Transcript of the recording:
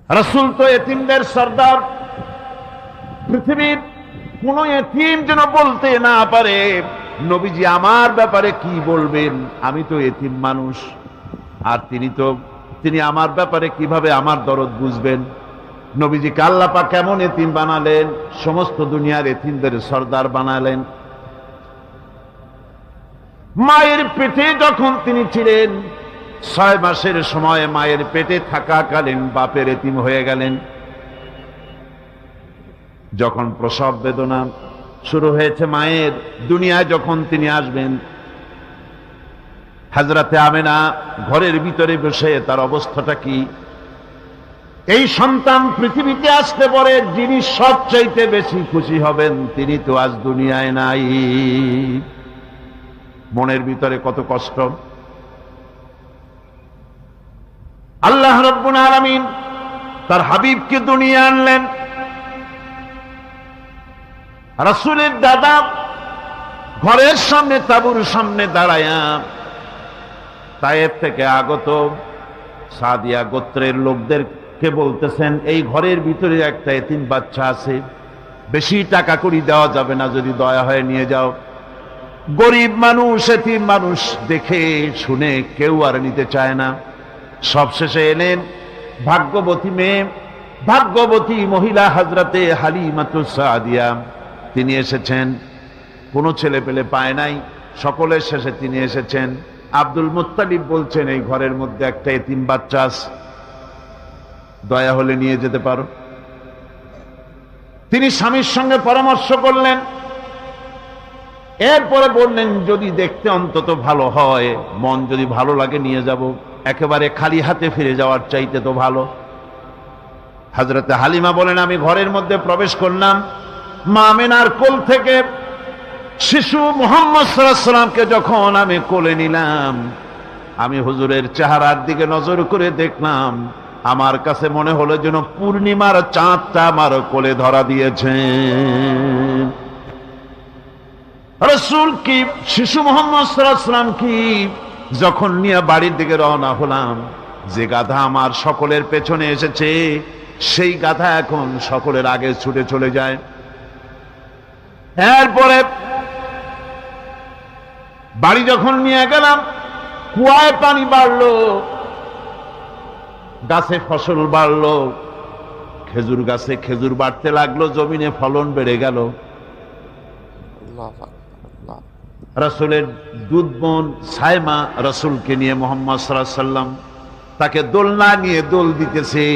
রাসূল তো এতিমদের সর্দার। পৃথিবীর কোন এতিম যেন বলতে না পারে নবীজি আমার ব্যাপারে কি বলবেন, আমি তো এতিম মানুষ, আর তিনি আমার ব্যাপারে কিভাবে আমার দরদ বুঝবেন। নবীজিকে আল্লাহ পাক কেমন এতিম বানালেন, সমস্ত দুনিয়ার এতিমদের সর্দার বানালেন। মায়ের পেটে যখন তিনি ছিলেন 6 মাসের সময় মায়ের পেটে থাকাকালীন বাপের এতিম হয়ে গেলেন। যখন প্রসব বেদনা শুরু হয়েছে মায়ের, দুনিয়ায় যখন তিনি আসবেন, হযরতে আমেনা ঘরের ভিতরে বসে তার অবস্থাটা কি, এই সন্তান পৃথিবীতে আসতে পরে যিনি সবচাইতে বেশি খুশি হবেন তিনি তো আজ দুনিয়ায় নাই। মনের ভিতরে কত কষ্ট। আল্লাহ রাব্বুল আলামিন তার হাবিবকে দুনিয়া আনলেন। রাসূলের দাদা ঘরের সামনে তাঁবুর সামনে দাঁড়ায়া তায়েফ থেকে আগত সাদিয়া গোত্রের লোকদেরকে বলতেছেন, এই ঘরের ভিতরে একটা এতিম বাচ্চা আছে, বেশি টাকা কড়ি দেওয়া যাবে না, যদি দয়া হয়ে নিয়ে যাও। গরিব মানুষ, এতিম মানুষ দেখে শুনে কেউ আর নিতে চায় না। সবশেষে এলেন ভাগ্যবতী মেয়ে, ভাগ্যবতী মহিলা হযরতে হালিমাতুস সাদিয়া। তিনি এসেছেন, কোনো ছেলে পেলে পায় নাই, সকলের শেষে তিনি এসেছেন। আব্দুল মুত্তালিব বলছেন, এই ঘরের মধ্যে একটা এতিম বাচ্চা আছে, দয়া হলে নিয়ে যেতে পারো। তিনি স্বামীর সঙ্গে পরামর্শ করলেন, এরপরে বললেন যদি দেখতে অন্তত ভালো হয়, মন যদি ভালো লাগে নিয়ে যাব, একেবারে খালি হাতে ফিরে যাওয়ার চাইতে তো ভালো। হযরতে হালিমা বলেন, আমি ঘরের মধ্যে প্রবেশ করলাম, মা আমেনার কোল থেকে শিশু মুহাম্মদ সাল্লাল্লাহু আলাইহি ওয়াসাল্লামকে যখন আমি কোলে নিলাম, আমি হুজুরের চেহারার দিকে নজর করে দেখলাম, আমার কাছে মনে হলো যেন পূর্ণিমার চাঁদটা আমার কোলে ধরা দিয়েছে। রাসূল কি শিশু মুহাম্মদ সাল্লাল্লাহু আলাইহি ওয়াসাল্লাম কি যখন নিয়ে বাড়ির দিকে রওনা হলাম, যে গাধা আমার সকলের পেছনে এসেছে সেই গাধা এখন সকলের আগে ছুটে চলে যায়। এরপরে বাড়ি যখন নিয়ে গেলাম, কুয়ায় পানি বাড়লো, গাছে ফসল বাড়লো, খেজুর গাছে খেজুর বাড়তে লাগলো, জমিনে ফলন বেড়ে গেল। রাসূলের দুধ বোন সায়মা রাসূলকে নিয়ে মুহাম্মদ সাল্লাল্লাহু আলাইহি ওয়াসাল্লাম তাকে দোলনা নিয়ে দোল দিতেছে।